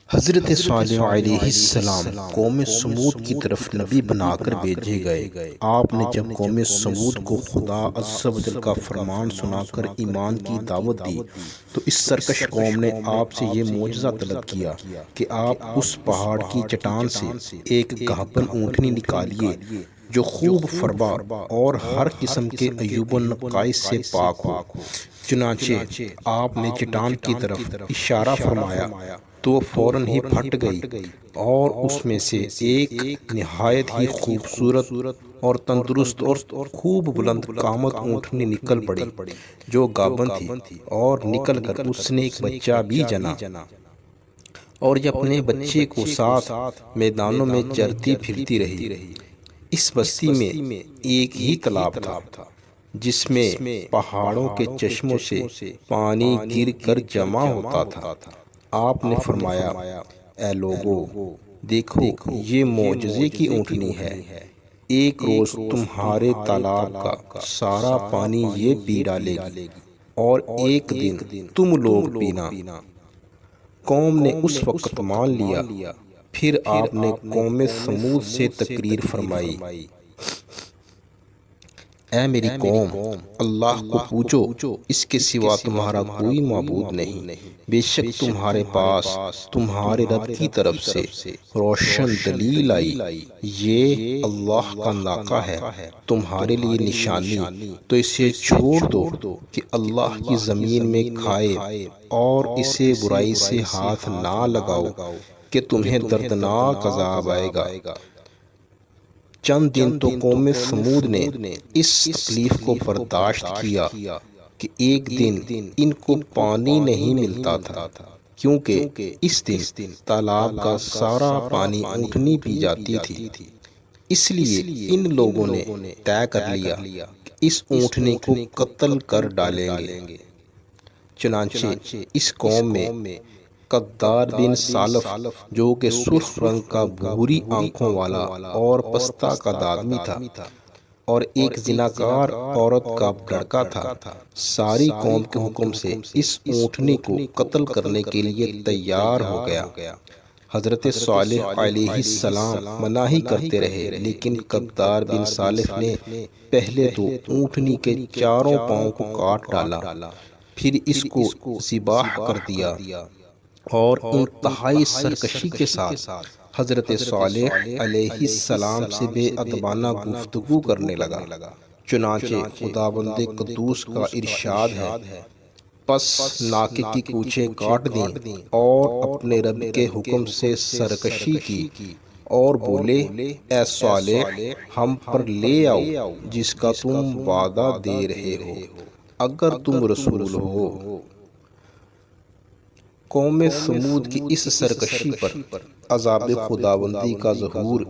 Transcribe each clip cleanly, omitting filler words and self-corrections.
حضرت صالح علیہ السلام قوم سمود کی طرف نبی بنا کر بھیجے گئے۔ آپ نے جب قوم سمود کو خدا عز و جل کا فرمان سنا کر ایمان کی دعوت دی تو اس سرکش قوم نے آپ سے یہ معجزہ طلب کیا کہ آپ اس پہاڑ کی چٹان سے ایک گاھپن اونٹنی نکالیے جو خوب فربا اور ہر قسم کے عیوب و نقائص سے پاک ہو۔ چنانچہ آپ نے چٹان کی طرف اشارہ فرمایا تو وہ فوراً ہی پھٹ گئی اور اس میں سے ایک نہایت ہی خوبصورت اور تندرست اور خوب بلند قامت اونٹنی نکل پڑی جو گابن تھی، اور نکل کر اس نے ایک بچہ بھی جنا اور یہ اپنے بچے کو ساتھ میدانوں میں چرتی پھرتی رہی۔ اس بستی میں ایک ہی تالاب تھا جس میں پہاڑوں کے چشموں سے پانی گر کر جمع ہوتا تھا۔ آپ نے فرمایا، اے لوگو، دیکھو یہ معجزے کی اونٹنی ہے۔ ایک روز تمہارے تالاب کا سارا پانی یہ پی ڈالے گی اور ایک دن تم لوگ پینا۔ قوم نے اس وقت مان لیا۔ پھر آپ نے قوم سمود سے تقریر فرمائی، اے میری قوم، اللہ کو پوجو، اس کے سوا تمہارا کوئی معبود نہیں۔ بے شک تمہارے پاس تمہارے رب کی طرف سے روشن دلیل آئی۔ یہ اللہ کا ناقہ ہے تمہارے لیے نشانی، تو اسے چھوڑ دو کہ اللہ کی زمین میں کھائے، اور اسے برائی سے ہاتھ نہ لگاؤ کہ تمہیں دردناک عذاب آئے گا۔ چند دن تو قوم سمود نے اس تکلیف کو برداشت کیا کہ ایک دن ان کو پانی نہیں ملتا تھا، کیونکہ اس دن تالاب کا سارا پانی اونٹنی پی جاتی تھی۔ اس لیے ان لوگوں نے طے کر لیا کہ اس اونٹنی کو قتل کر ڈالیں گے۔ چنانچہ اس قوم میں قدار بن سالف، جو کہ سرخ رنگ کا بھوری آنکھوں والا اور پستہ قد آدمی تھا، اور ایک زناکار عورت کا لڑکا تھا، ساری قوم کے حکم سے اس اونٹنی کو قتل کرنے کے لیے تیار ہو گیا۔ حضرت صالح علیہ السلام مناہی کرتے رہے، لیکن قدار بن سالف نے پہلے تو اونٹنی کے چاروں پاؤں کو کاٹ ڈالا، پھر اس کو ذبح کر دیا اور انتہائی سرکشی کے ساتھ حضرت صالح علیہ السلام سے بے ادبانہ گفتگو کرنے لگا۔ چنانچہ خداوند قدوس کا ارشاد ہے، پس ناکے کی کوچیں کاٹ دیں اور اپنے رب کے حکم سے سرکشی کی، اور بولے، اے صالح، ہم پر لے آؤ جس کا تم وعدہ دے رہے ہو، اگر تم رسول ہو۔ قوم سمود کی اس سرکشی پر عذاب خداوندی کا ظہور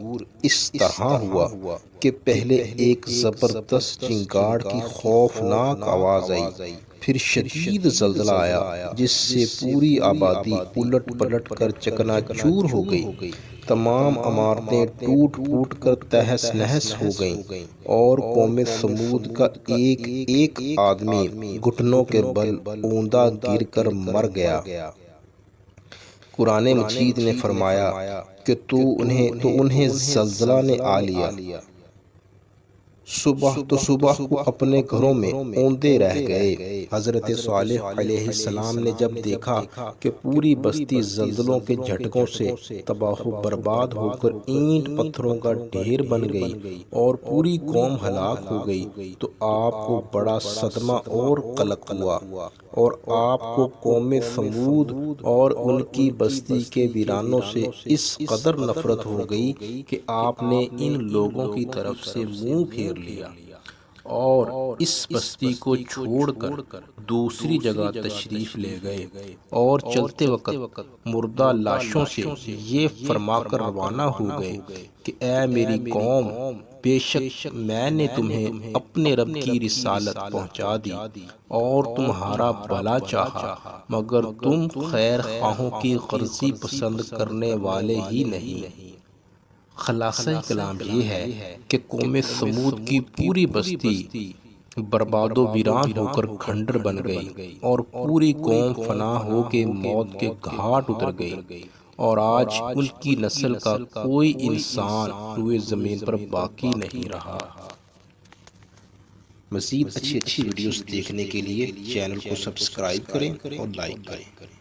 اس طرح ہوا کہ پہلے ایک زبردست چنگاڑ کی خوفناک آواز آئی، پھر شدید زلزلہ آیا جس سے پوری آبادی الٹ پلٹ کر چکنا چور ہو گئی۔ تمام عمارتیں ٹوٹ پھوٹ کر تہس نہس ہو گئیں، اور قوم سمود کا ایک ایک آدمی گھٹنوں کے بل اوندا گر کر مر گیا۔ قرآن مجید نے فرمایا کہ تو انہیں زلزلہ نے آ لیا، صبح کو اپنے گھروں میں اوندے رہ گئے۔ حضرت صالح علیہ السلام نے جب دیکھا کہ پوری بستی زلزلوں کے جھٹکوں سے تباہ و برباد ہو کر اینٹ پتھروں کا ڈھیر بن گئی اور پوری قوم ہلاک ہو گئی، تو آپ کو بڑا صدمہ اور قلق ہوا، اور آپ کو قوم سمود اور ان کی بستی کے ویرانوں سے اس قدر نفرت ہو گئی کہ آپ نے ان لوگوں کی طرف سے منہ پھیر لیا اور اس بستی کو چھوڑ کر دوسری جگہ تشریف لے گئے، اور چلتے وقت مردہ لاشوں سے یہ فرما کر روانہ ہو گئے کہ اے میری قوم، بے شک میں نے تمہیں اپنے رب کی رسالت پہنچا دی اور تمہارا بھلا چاہا، مگر تم خیر خواہوں کی غرضی پسند کرنے والے ہی نہیں۔ خلاصہ کلام یہ ہے کہ قوم سمود کی پوری بستی برباد و ویران ہو کر کھنڈر بن گئی اور پوری قوم فنا ہو کے موت کے گھاٹ اتر گئی، اور آج ان کی نسل کا کوئی انسان روئے زمین پر باقی نہیں رہا۔ مزید اچھی ویڈیوز دیکھنے کے لیے چینل کو سبسکرائب کریں اور لائک کریں۔